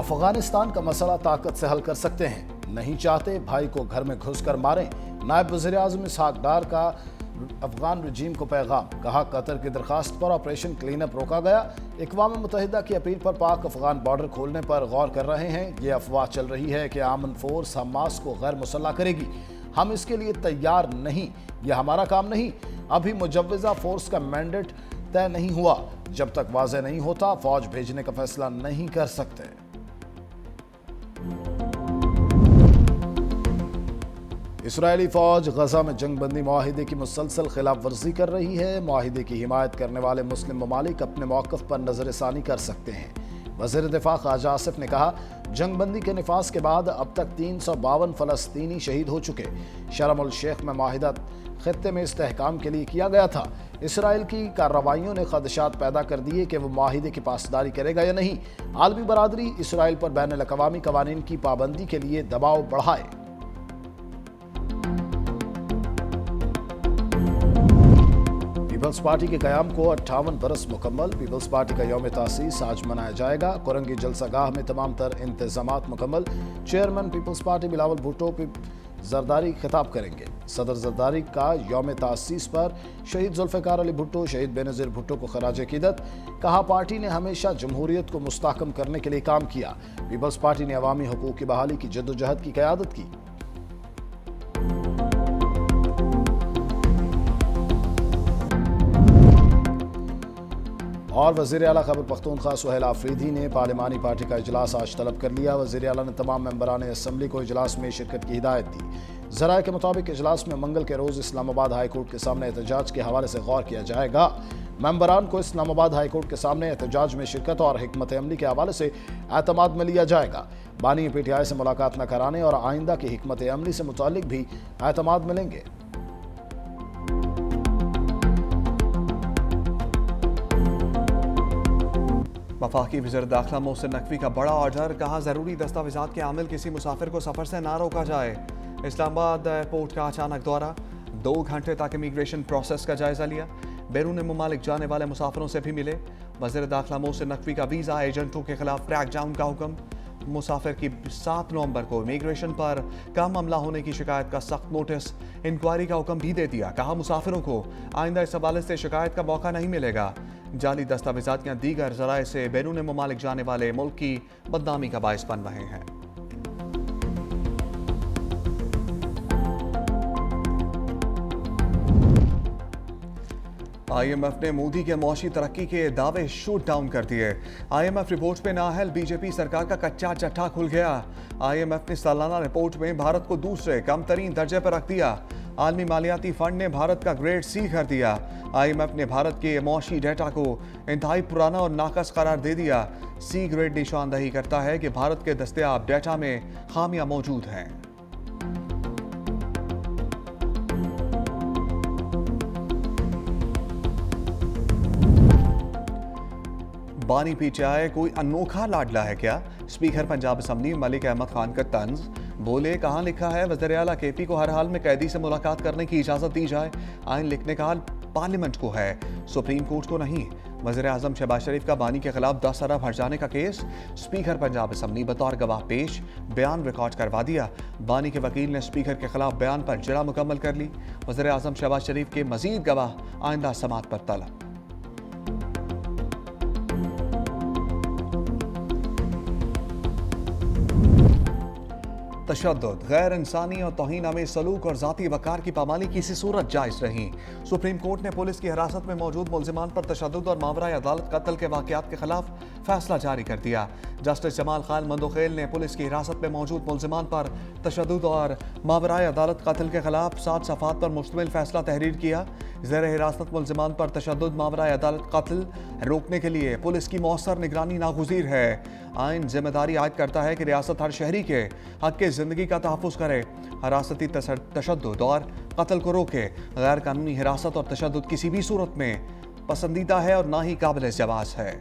अफगानिस्तान का मसला ताकत से हल कर सकते हैं, नहीं चाहते भाई को घर में घुसकर मारें। नायब वज़ीर-ए-आज़म इसहाक डार का अफगान रजीम को पैगाम, कहा कतर की दरखास्त पर ऑपरेशन क्लीन अप रोका गया। अक़वाम मुत्तहिदा की अपील पर पाक अफगान बॉर्डर खोलने पर गौर कर रहे हैं। ये अफवाह चल रही है कि अमन फोर्स हमास को गैर मुसल्लह करेगी, हम इसके लिए तैयार नहीं, यह हमारा काम नहीं। अभी मुजव्वज़ा फोर्स का मैंडेट तय नहीं हुआ, जब तक वाज़ेह नहीं होता फौज भेजने का फैसला नहीं कर सकते। इसराइली फौज गजा में जंगबंदी मुआहिदे की मुसलसल खिलाफ वर्जी कर रही है। मुआहिदे की हिमायत करने वाले मुस्लिम ममालिक अपने मौक़िफ़ पर नज़रसानी कर सकते हैं। वज़ीर दिफ़ा ख़ाजा आसिफ ने कहा, जंगबंदी के निफाज के बाद अब तक 352 फ़लस्तीनी शहीद हो चुके। शर्म अल शेख में माहिदा खत्ते में इस्तेहकाम के लिए किया गया था। इसराइल की कार्रवाइयों ने खदशात पैदा कर दिए कि वह माहिदे की पासदारी करेगा या नहीं। आलमी बरादरी इसराइल पर बैन अल-अक़वामी क़वानीन की पाबंदी के लिए दबाव बढ़ाए। पीपल्स पार्टी के क़याम को 58 बरस मुकम्मल। पीपल्स पार्टी का यौम तासीस आज मनाया जाएगा। कुरंगी जलसागाह में तमाम तर इंतजामात मुकम्मल। चेयरमैन पीपल्स पार्टी बिलावल भुट्टो जरदारी खिताब करेंगे। सदर जरदारी का यौम तासीस पर शहीद जुल्फ़िकार अली भुट्टो, शहीद बेनज़ीर भुट्टो को खराज अक़ीदत। कहा, पार्टी ने हमेशा जमहूरियत को मुस्तहकम करने के लिए काम किया। पीपल्स पार्टी ने अवामी हकूक़ की बहाली की जद्दोजहद की क़यादत की। और वज़ीर आला खैबर पख्तूनख्वा सुहेल आफरीदी ने पार्लिमानी पार्टी का इजलास आज तलब कर लिया। वज़ीर आला ने तमाम मेंबरान असम्बली को इजलास में शिरकत की हिदायत दी। ज़राए के मुताबिक इजलास में मंगल के रोज़ इस्लामाबाद हाई कोर्ट के सामने एहतजाज के हवाले से गौर किया जाएगा। मेंबरान को इस्लामाबाद हाई कोर्ट के सामने एहतजाज में शिरकत और हिकमत अमली के हवाले से एतमाद में लिया जाएगा। बानी PTI से मुलाकात न कराने और आइंदा की हिकमत अमली से मुतालिक भी एतमाद मिलेंगे। वफाकी वज़ीर दाखिला मोहसिन नकवी का बड़ा ऑर्डर, कहा ज़रूरी दस्तावेज़ात के आमिल किसी मुसाफिर को सफ़र से ना रोका जाए। इस्लामाबाद एयरपोर्ट का अचानक दौरा, 2 घंटे तक इमिग्रेशन प्रोसेस का जायज़ा लिया। बैरून मुमालिक जाने वाले मुसाफिरों से भी मिले। वज़ीर दाखिला मोहसिन नकवी का वीज़ा एजेंटों के खिलाफ क्रैकडाउन का हुक्म। मुसाफिर की 7 नवंबर को इमिग्रेशन पर कम अमला होने की शिकायत का सख्त नोटिस, इंक्वायरी का हुक्म भी दे दिया। कहा, मुसाफिरों को आइंदा इस हवाले से शिकायत का मौका नहीं मिलेगा। जाली दस्तावेज़ात या दीगर ज़राए से बैरून मुमालिक जाने वाले मुल्क की बदनामी का बाइस बन रहे हैं। IMF ने मोदी के मौशी तरक्की के दावे शूट डाउन कर दिए। IMF रिपोर्ट पे नाअहल बीजेपी सरकार का कच्चा चट्टा खुल गया। IMF ने सालाना रिपोर्ट में भारत को दूसरे कम तरीन दर्जे पर रख दिया। आलमी मालियाती फंड ने भारत का ग्रेड C कर दिया। IMF ने भारत के मौशी डेटा को इंतहाई पुराना और नाकस करार दे दिया। C ग्रेड निशानदही करता है कि भारत के दस्तयाब डेटा में खामियां मौजूद हैं। बानी PTI कोई अनोखा लाडला है क्या? स्पीकर पंजाब असम्बली मलिक अहमद खान का तंज, बोले, कहाँ लिखा है वज़ीर आला KP को हर हाल में कैदी से मुलाकात करने की इजाज़त दी जाए? आइन लिखने का हाल पार्लियामेंट को है, सुप्रीम कोर्ट को नहीं। वज़ीर आज़म शहबाज शरीफ का बानी के खिलाफ 10 अरब हर्ज जाने का केस, स्पीकर पंजाब असम्बली बतौर गवाह पेश, बयान रिकॉर्ड करवा दिया। बानी के वकील ने स्पीकर के खिलाफ बयान पर जरा मुकम्मल कर ली। वज़ीर आज़म शहबाज शरीफ के मजीद गवाह आइंदा समात पर तलब। तशद्दुद, गैर इंसानी और तौहीन आमेज़ सलूक और ज़ाती वक़ार की पामाली किसी सूरत जायज़ नहीं। सुप्रीम कोर्ट ने पुलिस की हिरासत में मौजूद मुल्ज़िमान पर तशद्दुद और मावराए अदालत कत्ल के वाक़यात के खिलाफ फैसला जारी कर दिया। जस्टिस जमाल खान मंदोखेल ने पुलिस की हिरासत में मौजूद मुल्ज़िमान पर तशद्दुद और मावराए अदालत कत्ल के खिलाफ 7 सफ़ात पर मुश्तमिल फैसला तहरीर किया। ज़ेर हिरासत मुल्ज़िमान पर तशद्दुद मावराए अदालत कत्ल रोकने के लिए पुलिस की मौसर निगरानी नागुज़ीर है। आइन जिम्मेदारी आयद करता है कि रियासत हर शहरी के हक़ के ज़िंदगी का तहफ़्फ़ुज़ करे, हिरासती तशद्दुद और कत्ल को रोके। गैर कानूनी हिरासत और तशद्दुद किसी भी सूरत में पसंदीदा है और ना ही काबिल जवाज़ है।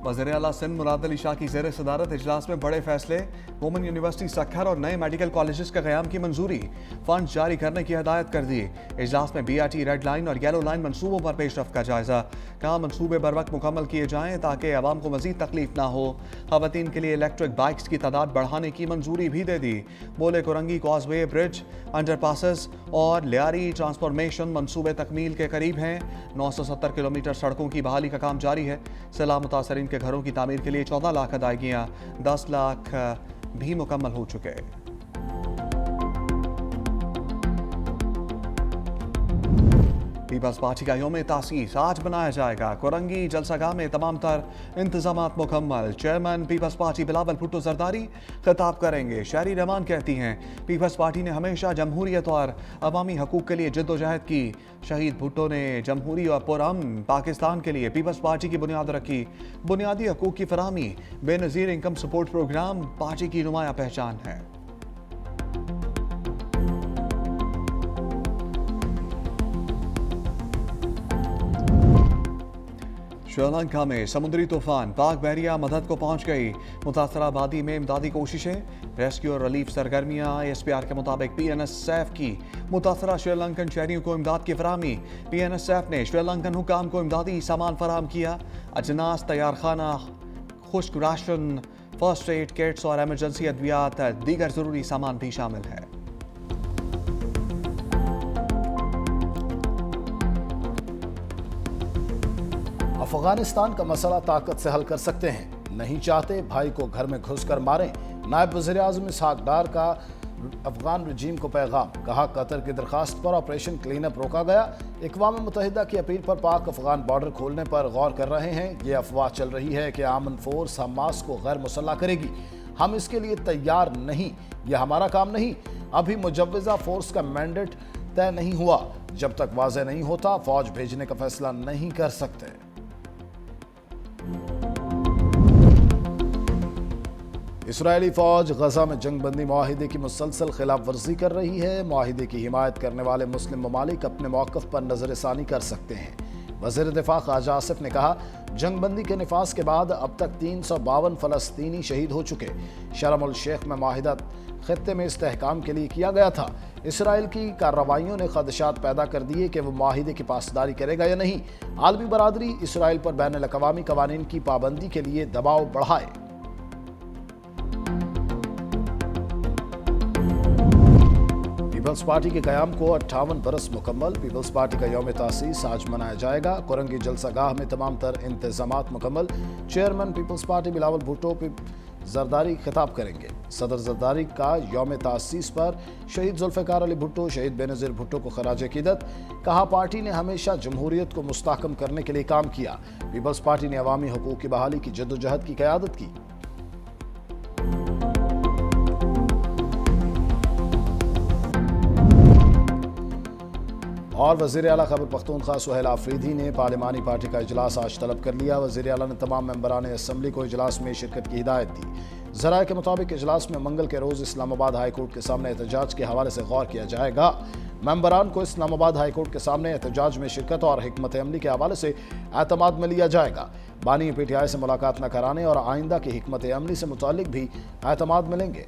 वज़ीर आला सिंध मुराद अली शाह की ज़ेर सदारत इजलास में बड़े फैसले। वुमेन यूनिवर्सिटी सक्खर और नए मेडिकल कॉलेजेस के क़याम की मंजूरी। फंड जारी करने की हिदायत कर दी। इजलास में BRT रेड लाइन और येलो लाइन मनसूबों पर पेशरफ का जायजा। कहा मनसूबे बर वक्त मुकम्मल किए जाएं ताकि आवाम को मजीद तकलीफ ना हो। खवातीन के लिए इलेक्ट्रिक बाइक्स की तादाद बढ़ाने की मंजूरी भी दे दी। बोले Korangi causeway bridge, under passes और लियारी ट्रांसफॉर्मेशन मनसूबे तकमील के करीब हैं। 970 किलोमीटर सड़कों की बहाली का काम जारी है। सैलाब मुतासरीन के घरों की तामीर के लिए 14 लाख अदायगियाँ, 10 लाख भी मुकम्मल हो चुके। पीपल्स पार्टी का यौम तासीस आज बनाया जाएगा। कोरंगी जलसागाह में तमाम तर इंतजामात मुकम्मल। चेयरमैन पीपल्स पार्टी बिलावल भुट्टो जरदारी खिताब करेंगे। शहरी रहमान कहती हैं पीपल्स पार्टी ने हमेशा जमहूरियत और अवामी हकूक़ के लिए जद्दोजहद की। शहीद भुट्टो ने जमहूरी और पुरअमन पाकिस्तान के लिए पीपल्स पार्टी की बुनियाद रखी। बुनियादी हकूक़ की फराहमी, Benazir income support programme party की नुमाया पहचान है। श्रीलंका में समुद्री तूफान, पाक बहरिया मदद को पहुंच गई। मुतासरा आबादी में इमदादी कोशिशें, रेस्क्यू और रिलीफ सरगर्मियां। ISPR के मुताबिक PNSF की मुतासरा श्रीलंकन शहरियों को इमदाद की फराहमी। PNSF ने श्रीलंकन हुकाम को इमदादी सामान फराहम किया। अजनास, तैयार खाना, खुश्क राशन, फर्स्ट एड किट्स और एमरजेंसी अद्वियात, दीगर जरूरी सामान भी शामिल है। अफगानिस्तान का मसला ताकत से हल कर सकते हैं, नहीं चाहते भाई को घर में घुसकर मारें। नायब वज़ीर आज़म इसहाक डार का अफगान रजीम को पैगाम। कहा कतर की दरखास्त पर ऑपरेशन क्लीन अप रोका गया। अक़वाम मुत्तहिदा की अपील पर पाक अफगान बॉर्डर खोलने पर गौर कर रहे हैं। ये अफवाह चल रही है कि आमन फोर्स हमास को गैर मुसल्लह करेगी। हम इसके लिए तैयार नहीं, यह हमारा काम नहीं। अभी मुजव्वज़ा फोर्स का मैंडेट तय नहीं हुआ। जब तक वाज़ेह नहीं होता फौज भेजने का फैसला नहीं कर सकते। इसराइली फौज गजा में जंगबंदी मुआहिदे की मुसलसल खिलाफ वर्जी कर रही है। मुआहिदे की हिमायत करने वाले मुस्लिम ममालिक अपने मौक़िफ़ पर नज़रसानी कर सकते हैं। वज़ीर दिफ़ा ख़ाजा आसिफ ने कहा जंगबंदी के निफाज के बाद अब तक 352 फ़लस्तीनी शहीद हो चुके। शर्म उल शेख में मुआहिदा ख़ित्ते में इस्तेहकाम के लिए किया गया था। इसराइल की कार्रवाइयों ने ख़दशात पैदा कर दिए कि वह मुआहिदे की पासदारी करेगा या नहीं। आलमी बरादरी इसराइल पर बैनुल-अक़वामी क़वानीन की पाबंदी के लिए दबाव बढ़ाए। पीपल्स पार्टी के क़याम को 58 बरस मुकम्मल। पीपल्स पार्टी का यौम तासीस आज मनाया जाएगा। कोरंगी जलसागाह में तमाम तर इंतजामात मुकम्मल। चेयरमैन पीपल्स पार्टी बिलावल भुट्टो जरदारी खिताब करेंगे। सदर जरदारी का यौम तासीस पर शहीद जुल्फ़िकार अली भुट्टो, शहीद बेनज़ीर भुट्टो को खराज अक़ीदत। कहा पार्टी ने हमेशा जमहूरियत को मुस्तहकम करने के लिए काम किया। पीपल्स पार्टी ने अवामी हकूक़ की बहाली की जद्दोजहद की क़यादत की। और वज़ीर आला खैबर पख्तूनख्वा सुहेल आफरीदी ने पार्लिमानी पार्टी का इजलास आज तलब कर लिया। वज़ीर आला ने तमाम मेंबरान असम्बली को इजलास में शिरकत की हिदायत दी। ज़राए के मुताबिक इजलास में मंगल के रोज़ इस्लामाबाद हाई कोर्ट के सामने एहतजाज के हवाले से गौर किया जाएगा। मेंबरान को इस्लामाबाद हाई कोर्ट के सामने एहतजाज में शिरकत और हिकमत अमली के हवाले से एतमाद में लिया जाएगा। बानी PTI से मुलाकात न कराने और आइंदा की हिकमत अमली से मुतालिक भी एतमाद मिलेंगे।